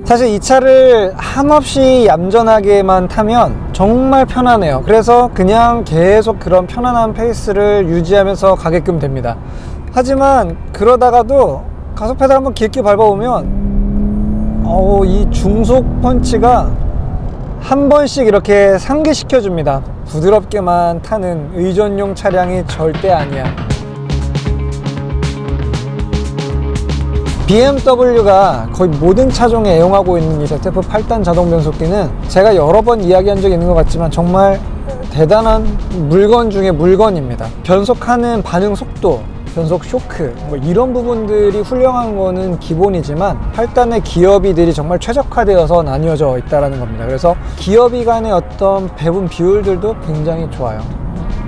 사실 이 차를 한없이 얌전하게만 타면 정말 편하네요. 그래서 그냥 계속 그런 편안한 페이스를 유지하면서 가게끔 됩니다. 하지만 그러다가도 가속 페달 한번 깊게 밟아보면 이 중속 펀치가 한 번씩 이렇게 상기시켜 줍니다. 부드럽게만 타는 의전용 차량이 절대 아니야. BMW가 거의 모든 차종에 애용하고 있는 이 ZF 8단 자동 변속기는 제가 여러 번 이야기한 적이 있는 것 같지만 정말 대단한 물건 중에 물건입니다. 변속하는 반응 속도, 변속 쇼크 뭐 이런 부분들이 훌륭한 거는 기본이지만 8단의 기어비들이 정말 최적화되어서 나뉘어져 있다는 겁니다. 그래서 기어비 간의 어떤 배분 비율들도 굉장히 좋아요.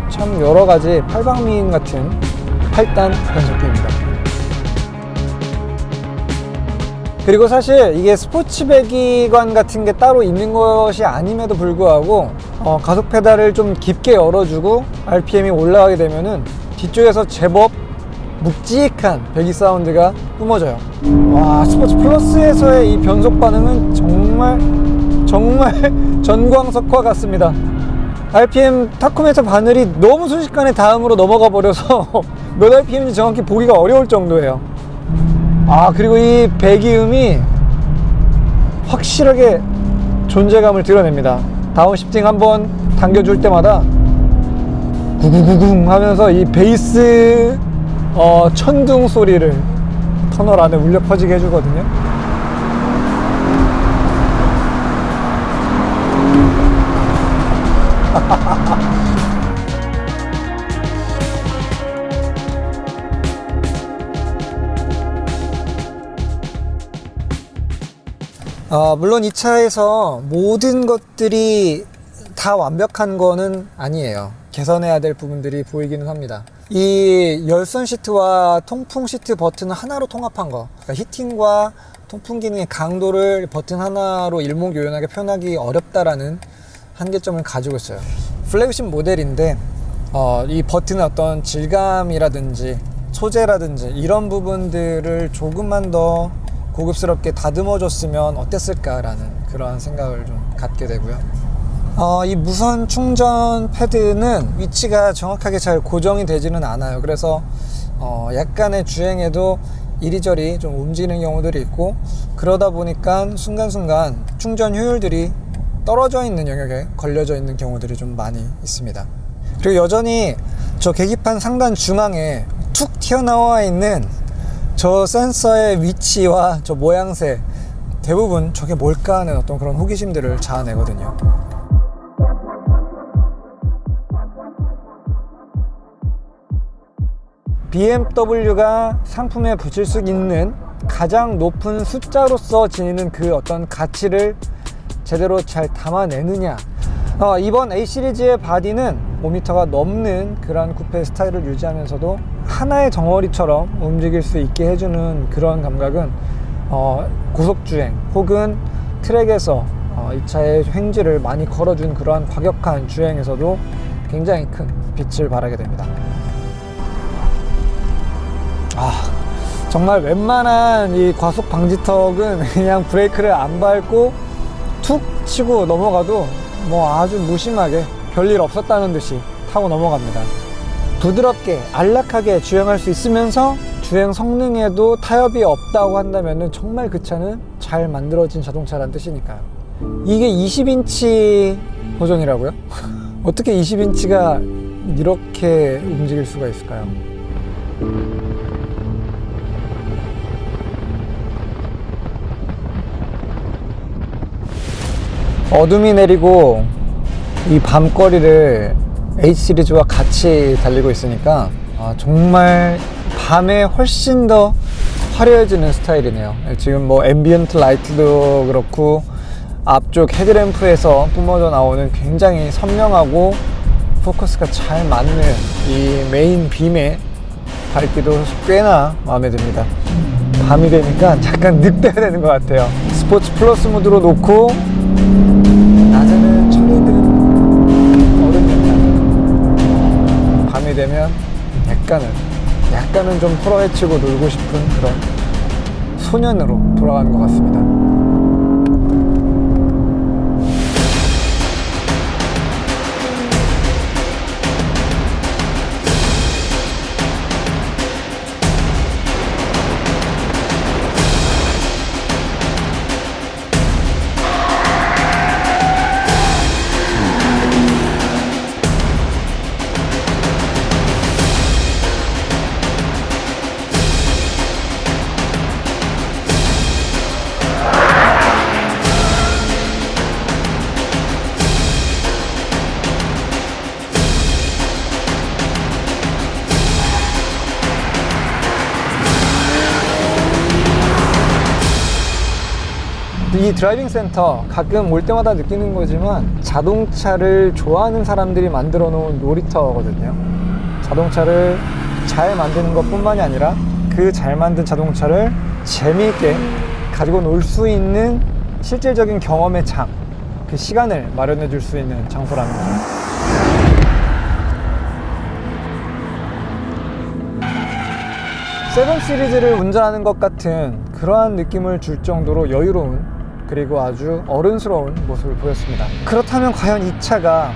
참 여러 가지 팔방미인 같은 8단 변속기입니다. 그리고 사실 이게 스포츠 배기관 같은 게 따로 있는 것이 아님에도 불구하고 가속 페달을 좀 깊게 열어주고 RPM이 올라가게 되면은 뒤쪽에서 제법 묵직한 배기 사운드가 뿜어져요. 와, 스포츠 플러스에서의 이 변속 반응은 정말 전광석화 같습니다. RPM 타코메터 바늘이 너무 순식간에 다음으로 넘어가 버려서 몇 RPM인지 정확히 보기가 어려울 정도예요. 그리고 이 배기음이 확실하게 존재감을 드러냅니다. 다운시프팅 한번 당겨줄 때마다 구구구궁 하면서 이 베이스 천둥 소리를 터널 안에 울려 퍼지게 해주거든요. 물론 이 차에서 모든 것들이 다 완벽한 거는 아니에요. 개선해야 될 부분들이 보이기는 합니다. 이 열선 시트와 통풍 시트 버튼을 하나로 통합한 거, 그러니까 히팅과 통풍 기능의 강도를 버튼 하나로 일목요연하게 표현하기 어렵다라는 한계점을 가지고 있어요. 플래그십 모델인데 이 버튼의 어떤 질감이라든지 소재라든지 이런 부분들을 조금만 더 고급스럽게 다듬어줬으면 어땠을까라는 그러한 생각을 좀 갖게 되고요. 이 무선 충전 패드는 위치가 정확하게 잘 고정이 되지는 않아요. 그래서 약간의 주행에도 이리저리 좀 움직이는 경우들이 있고, 그러다 보니까 순간순간 충전 효율들이 떨어져 있는 영역에 걸려져 있는 경우들이 좀 많이 있습니다. 그리고 여전히 저 계기판 상단 중앙에 툭 튀어나와 있는 저 센서의 위치와 저 모양새, 대부분 저게 뭘까 하는 어떤 그런 호기심들을 자아내거든요. BMW가 상품에 붙일 수 있는 가장 높은 숫자로서 지니는 그 어떤 가치를 제대로 잘 담아내느냐. 이번 A 시리즈의 바디는 5m가 넘는 그런 쿠페 스타일을 유지하면서도 하나의 덩어리처럼 움직일 수 있게 해주는 그런 감각은 고속주행 혹은 트랙에서 이 차의 횡지를 많이 걸어준 그러한 과격한 주행에서도 굉장히 큰 빛을 발하게 됩니다. 정말 웬만한 이 과속 방지턱은 그냥 브레이크를 안 밟고 툭 치고 넘어가도 뭐 아주 무심하게 별일 없었다는 듯이 타고 넘어갑니다. 부드럽게 안락하게 주행할 수 있으면서 주행 성능에도 타협이 없다고 한다면 정말 그 차는 잘 만들어진 자동차란 뜻이니까요. 이게 20인치 버전이라고요? 어떻게 20인치가 이렇게 움직일 수가 있을까요? 어둠이 내리고 이 밤거리를 H 시리즈와 같이 달리고 있으니까 정말 밤에 훨씬 더 화려해지는 스타일이네요. 지금 뭐 앰비언트 라이트도 그렇고 앞쪽 헤드램프에서 뿜어져 나오는 굉장히 선명하고 포커스가 잘 맞는 이 메인 빔의 밝기도 꽤나 마음에 듭니다. 밤이 되니까 잠깐 늑대가 되는 것 같아요. 스포츠 플러스 모드로 놓고 낮에는 철이 든 어른입니다. 밤이 되면 약간은 좀 풀어헤치고 놀고 싶은 그런 소년으로 돌아가는 것 같습니다. 이 드라이빙 센터 가끔 올 때마다 느끼는 거지만 자동차를 좋아하는 사람들이 만들어 놓은 놀이터거든요. 자동차를 잘 만드는 것 뿐만이 아니라 그 잘 만든 자동차를 재미있게 가지고 놀 수 있는 실질적인 경험의 장, 그 시간을 마련해 줄 수 있는 장소라는 거죠. 세븐 시리즈를 운전하는 것 같은 그러한 느낌을 줄 정도로 여유로운, 그리고 아주 어른스러운 모습을 보였습니다. 그렇다면 과연 이 차가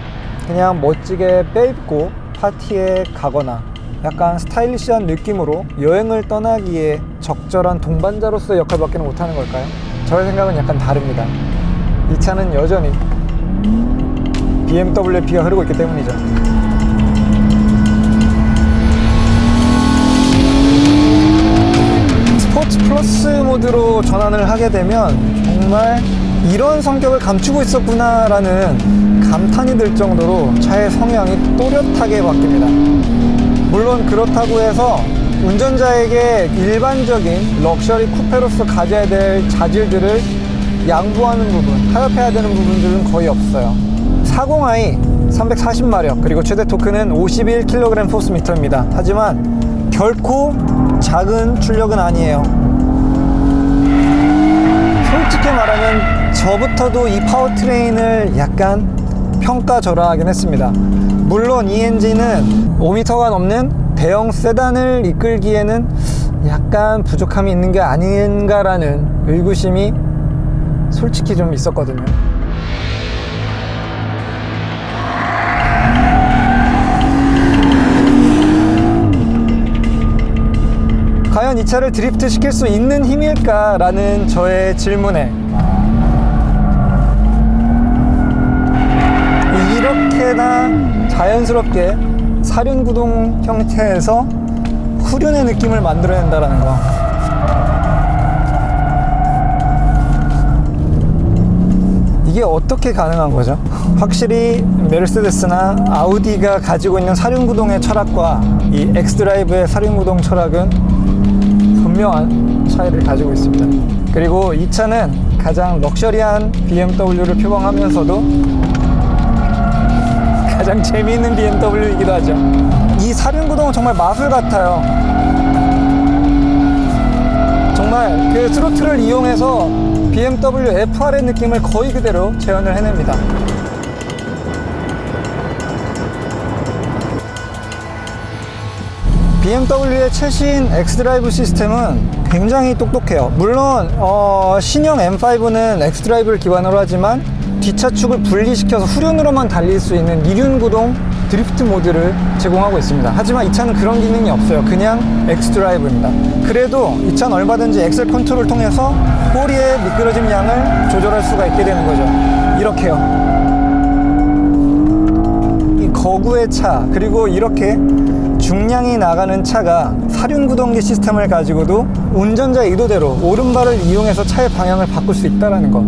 그냥 멋지게 빼입고 파티에 가거나 약간 스타일리시한 느낌으로 여행을 떠나기에 적절한 동반자로서의 역할밖에 못하는 걸까요? 저의 생각은 약간 다릅니다. 이 차는 여전히 BMW의 피가 흐르고 있기 때문이죠. 스포츠 플러스 모드로 전환을 하게 되면 정말 이런 성격을 감추고 있었구나 라는 감탄이 들 정도로 차의 성향이 또렷하게 바뀝니다. 물론 그렇다고 해서 운전자에게 일반적인 럭셔리 쿠페로서 가져야 될 자질들을 양보하는 부분, 타협해야 되는 부분들은 거의 없어요. 40i 340마력, 그리고 최대 토크는 51kg 포스미터입니다. 하지만 결코 작은 출력은 아니에요. 솔직히 말하면 저부터도 이 파워트레인을 약간 평가절하하긴 했습니다. 물론 이 엔진은 5m가 넘는 대형 세단을 이끌기에는 약간 부족함이 있는 게 아닌가라는 의구심이 솔직히 좀 있었거든요. 과연 이 차를 드리프트 시킬 수 있는 힘일까? 라는 저의 질문에 이렇게나 자연스럽게 사륜구동 형태에서 후륜의 느낌을 만들어낸다는 거, 이게 어떻게 가능한 거죠? 확실히 메르세데스나 아우디가 가지고 있는 사륜구동의 철학과 이 엑스드라이브의 사륜구동 철학은 분명한 차이를 가지고 있습니다. 그리고 이 차는 가장 럭셔리한 BMW를 표방하면서도 가장 재미있는 BMW이기도 하죠. 이 사륜구동은 정말 마술 같아요. 정말 그 스로틀을 이용해서 BMW FR의 느낌을 거의 그대로 재현을 해냅니다. BMW의 최신 엑스드라이브 시스템은 굉장히 똑똑해요. 물론 신형 M5는 엑스드라이브를 기반으로 하지만 뒷차축을 분리시켜서 후륜으로만 달릴 수 있는 2륜 구동 드리프트 모드를 제공하고 있습니다. 하지만 이 차는 그런 기능이 없어요. 그냥 엑스드라이브입니다. 그래도 이 차는 얼마든지 엑셀 컨트롤을 통해서 꼬리의 미끄러짐 양을 조절할 수가 있게 되는 거죠. 이렇게요. 이 거구의 차, 그리고 이렇게 중량이 나가는 차가 사륜구동기 시스템을 가지고도 운전자의 의도대로 오른발을 이용해서 차의 방향을 바꿀 수 있다는 거,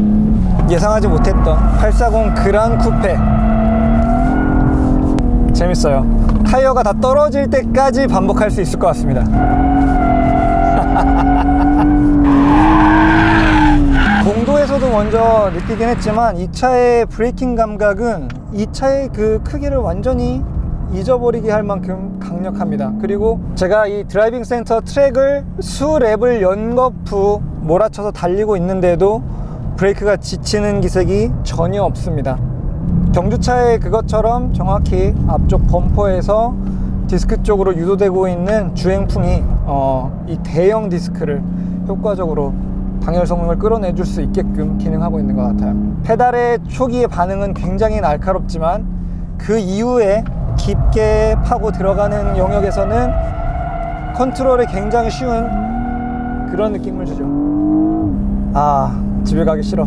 예상하지 못했던 840 그란 쿠페. 재밌어요. 타이어가 다 떨어질 때까지 반복할 수 있을 것 같습니다. 공도에서도 먼저 느끼긴 했지만 이 차의 브레이킹 감각은 이 차의 그 크기를 완전히 잊어버리게 할 만큼 강력합니다. 그리고 제가 이 드라이빙 센터 트랙을 수랩을 연거푸 몰아쳐서 달리고 있는데도 브레이크가 지치는 기색이 전혀 없습니다. 경주차의 그것처럼 정확히 앞쪽 범퍼에서 디스크 쪽으로 유도되고 있는 주행풍이 이 대형 디스크를 효과적으로 방열 성능을 끌어내줄 수 있게끔 기능하고 있는 것 같아요. 페달의 초기의 반응은 굉장히 날카롭지만 그 이후에 깊게 파고 들어가는 영역에서는 컨트롤이 굉장히 쉬운 그런 느낌을 주죠. 아, 집에 가기 싫어.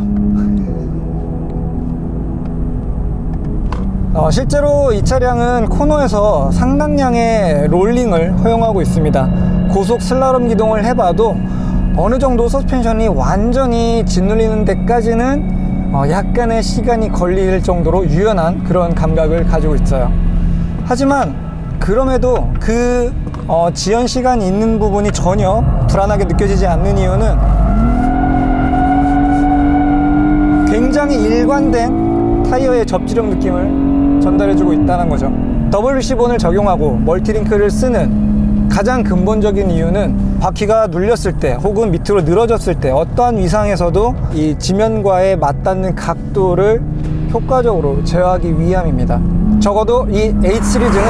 실제로 이 차량은 코너에서 상당량의 롤링을 허용하고 있습니다. 고속 슬라롬 기동을 해봐도 어느 정도 서스펜션이 완전히 짓눌리는 데까지는 약간의 시간이 걸릴 정도로 유연한 그런 감각을 가지고 있어요. 하지만 그럼에도 그 지연 시간이 있는 부분이 전혀 불안하게 느껴지지 않는 이유는 굉장히 일관된 타이어의 접지력 느낌을 전달해주고 있다는 거죠. WC 본을 적용하고 멀티링크를 쓰는 가장 근본적인 이유는 바퀴가 눌렸을 때 혹은 밑으로 늘어졌을 때 어떠한 위상에서도 이 지면과의 맞닿는 각도를 효과적으로 제어하기 위함입니다. 적어도 이 H 시리즈는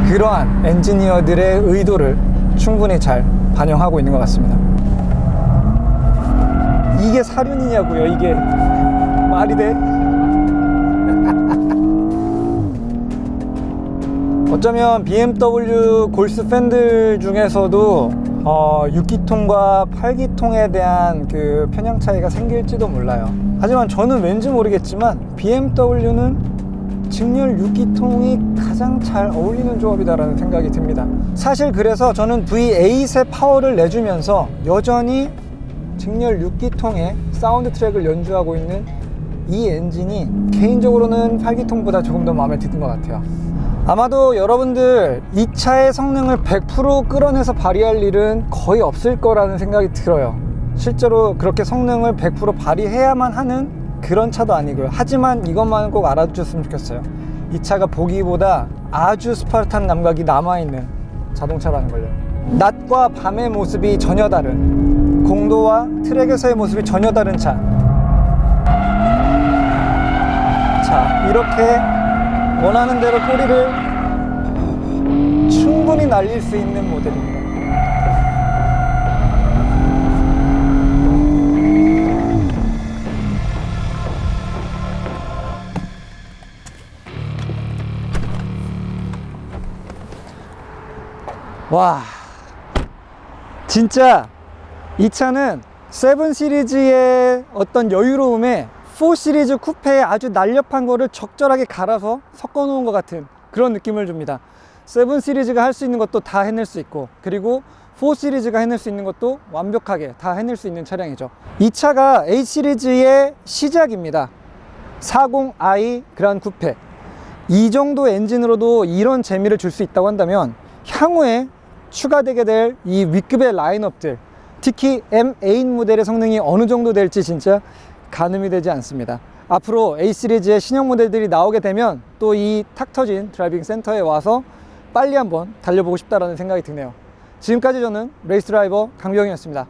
그러한 엔지니어들의 의도를 충분히 잘 반영하고 있는 것 같습니다. 이게 사륜이냐고요? 이게 말이 돼? 어쩌면 BMW 골스 팬들 중에서도 6기통과 8기통에 대한 그 편향 차이가 생길지도 몰라요. 하지만 저는 왠지 모르겠지만 BMW는 직렬 6기통이 가장 잘 어울리는 조합이다라는 생각이 듭니다. 사실 그래서 저는 V8의 파워를 내주면서 여전히 직렬 6기통의 사운드 트랙을 연주하고 있는 이 엔진이 개인적으로는 8기통보다 조금 더 마음에 드는 것 같아요. 아마도 여러분들 이 차의 성능을 100% 끌어내서 발휘할 일은 거의 없을 거라는 생각이 들어요. 실제로 그렇게 성능을 100% 발휘해야만 하는 그런 차도 아니고요. 하지만 이것만은 꼭 알아주셨으면 좋겠어요. 이 차가 보기보다 아주 스파르탄 감각이 남아있는 자동차라는 걸요. 낮과 밤의 모습이 전혀 다른, 공도와 트랙에서의 모습이 전혀 다른 차. 자, 이렇게 원하는 대로 꼬리를 충분히 날릴 수 있는 모델입니다. 와, 진짜 이 차는 7 시리즈의 어떤 여유로움에 4 시리즈 쿠페에 아주 날렵한 거를 적절하게 갈아서 섞어 놓은 것 같은 그런 느낌을 줍니다. 7 시리즈가 할 수 있는 것도 다 해낼 수 있고, 그리고 4 시리즈가 해낼 수 있는 것도 완벽하게 다 해낼 수 있는 차량이죠. 이 차가 H 시리즈의 시작입니다. 40i 그란 쿠페. 이 정도 엔진으로도 이런 재미를 줄 수 있다고 한다면 향후에 추가되게 될 이 윗급의 라인업들, 특히 M8 모델의 성능이 어느 정도 될지 진짜 가늠이 되지 않습니다. 앞으로 A 시리즈의 신형 모델들이 나오게 되면 또 이 탁 터진 드라이빙 센터에 와서 빨리 한번 달려보고 싶다라는 생각이 드네요. 지금까지 저는 레이스 드라이버 강병이었습니다.